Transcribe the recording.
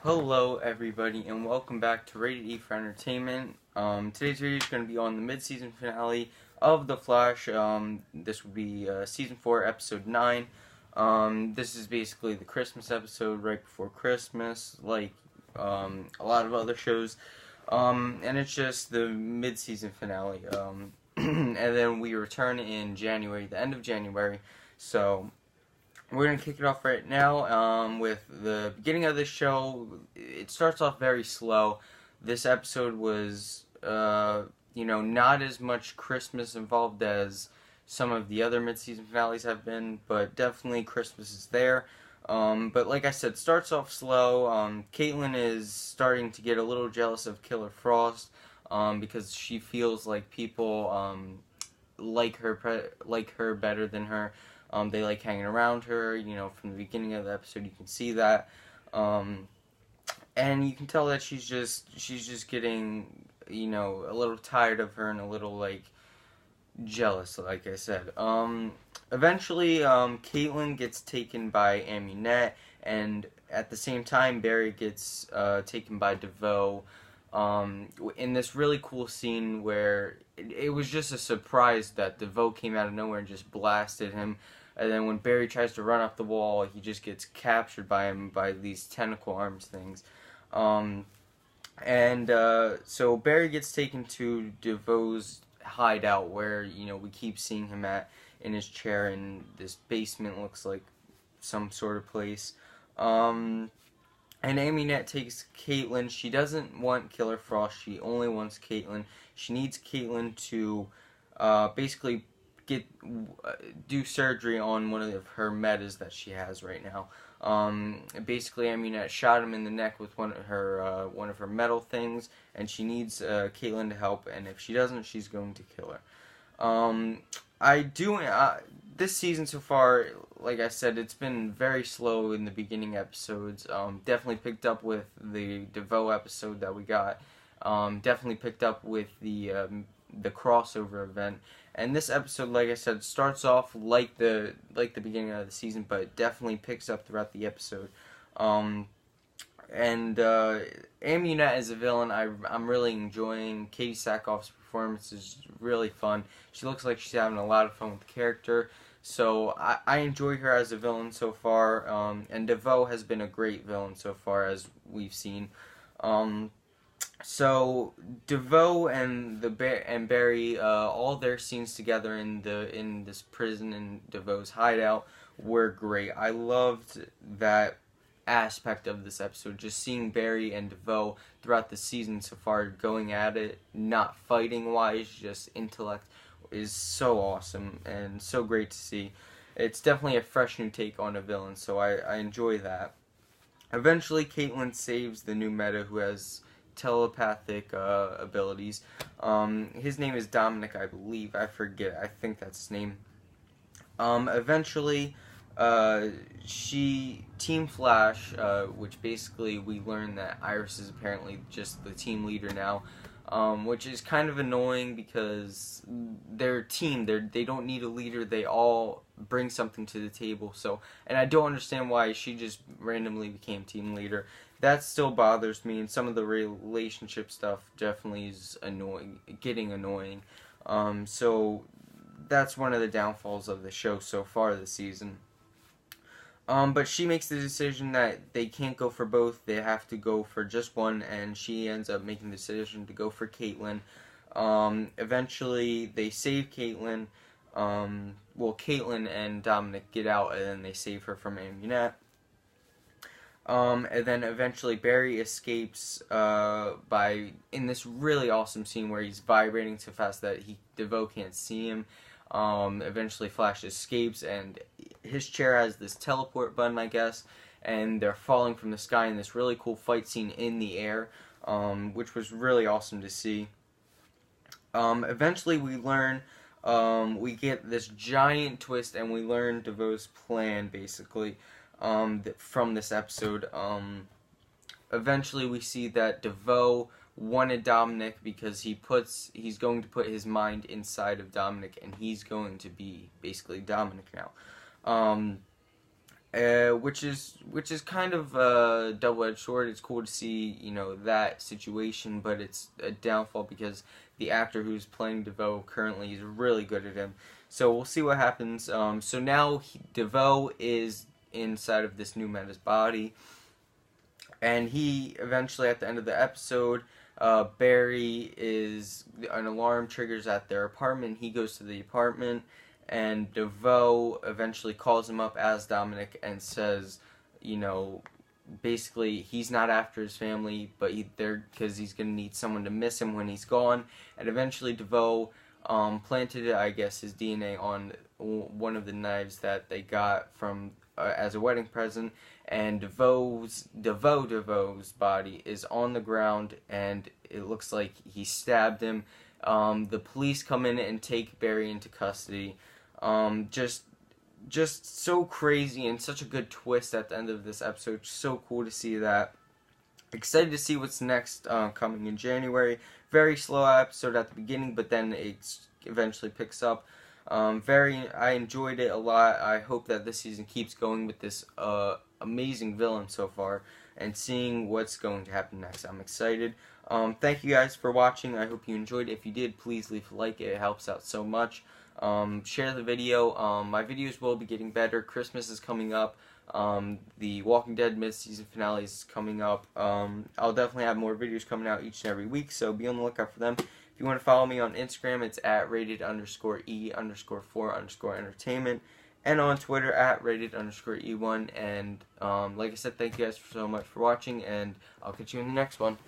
Hello everybody and welcome back to Rated E for Entertainment. Today's video is going to be on the mid-season finale of The Flash. This would be Season 4, Episode 9. This is basically the Christmas episode right before Christmas, like a lot of other shows. And it's just the mid-season finale. And then we return in January, the end of January. So we're going to kick it off right now with the beginning of the show. It starts off very slow. This episode was, not as much Christmas involved as some of the other mid-season finales have been, but definitely Christmas is there. But like I said, starts off slow. Caitlin is starting to get a little jealous of Killer Frost because she feels like people like her better than her. They like hanging around her, from the beginning of the episode you can see that. And you can tell that she's just getting, a little tired of her and a little, jealous, like I said. Eventually, Caitlin gets taken by Amunet, and at the same time, Barry gets taken by DeVoe. In this really cool scene where it was just a surprise that DeVoe came out of nowhere and just blasted him. And then when Barry tries to run up the wall, he just gets captured by him by these tentacle arms things. So Barry gets taken to DeVoe's hideout where, we keep seeing him in his chair in this basement, looks like some sort of place. And Amunet takes Caitlin. She doesn't want Killer Frost. She only wants Caitlin. She needs Caitlin to basically do surgery on one of her metas that she has right now. Basically, Amunet shot him in the neck with one of her metal things, and she needs Caitlin to help. And if she doesn't, she's going to kill her. This season so far, like I said, it's been very slow in the beginning episodes. Definitely picked up with the DeVoe episode that we got. Definitely picked up with the crossover event. And this episode, like I said, starts off like the beginning of the season, but definitely picks up throughout the episode. Amunet as a villain, I'm really enjoying. Katie Sackhoff's performance is really fun. She looks like she's having a lot of fun with the character. So I enjoy her as a villain so far. And DeVoe has been a great villain so far, as we've seen. So DeVoe and Barry, all their scenes together in this prison in DeVoe's hideout were great. I loved that aspect of this episode, just seeing Barry and DeVoe throughout the season so far going at it, not fighting wise, just intellect, is so awesome and so great to see. It's definitely a fresh new take on a villain, so I enjoy that. Eventually, Caitlin saves the new meta who has telepathic abilities. His name is Dominic, I believe. I forget. I think that's his name. Eventually, Team Flash, which basically we learn that Iris is apparently just the team leader now, which is kind of annoying because they're a team. They don't need a leader. They all bring something to the table. So, and I don't understand why she just randomly became team leader. That still bothers me, and some of the relationship stuff definitely is getting annoying. So that's one of the downfalls of the show so far this season. But she makes the decision that they can't go for both, they have to go for just one, and she ends up making the decision to go for Caitlin. Eventually, they save Caitlin. Caitlin and Dominic get out, and then they save her from Amunet. And then eventually Barry escapes in this really awesome scene where he's vibrating so fast that DeVoe can't see him. Eventually Flash escapes, and his chair has this teleport button, I guess, and they're falling from the sky in this really cool fight scene in the air, which was really awesome to see. Eventually we learn, we get this giant twist, and we learn DeVoe's plan, basically. From this episode. Eventually we see that DeVoe wanted Dominic because he's going to put his mind inside of Dominic, and he's going to be basically Dominic now. which is kind of a double-edged sword. It's cool to see, you know, that situation, but it's a downfall because the actor who's playing DeVoe currently is really good at him. So we'll see what happens. So now DeVoe is inside of this new Meta's body, and he eventually, at the end of the episode, Barry is, an alarm triggers at their apartment. He goes to the apartment, and DeVoe eventually calls him up as Dominic and says, you know, basically he's not after his family, but because he's going to need someone to miss him when he's gone. And eventually DeVoe planted, I guess, his DNA on one of the knives that they got from as a wedding present, and DeVoe's body is on the ground, and it looks like he stabbed him. The police come in and take Barry into custody. Just so crazy, and such a good twist at the end of this episode. So cool to see that. Excited to see what's next coming in January. Very slow episode at the beginning, but then it eventually picks up. I enjoyed it a lot. I hope that this season keeps going with this amazing villain so far, and seeing what's going to happen next. I'm excited. Thank you guys for watching. I hope you enjoyed it. If you did, please leave a like. It helps out so much. Share the video. My videos will be getting better. Christmas is coming up. The Walking Dead mid-season finale is coming up. I'll definitely have more videos coming out each and every week, so be on the lookout for them. If you want to follow me on Instagram, it's at rated_E_4_entertainment, and on Twitter at rated_E1. And like I said, thank you guys so much for watching, and I'll catch you in the next one.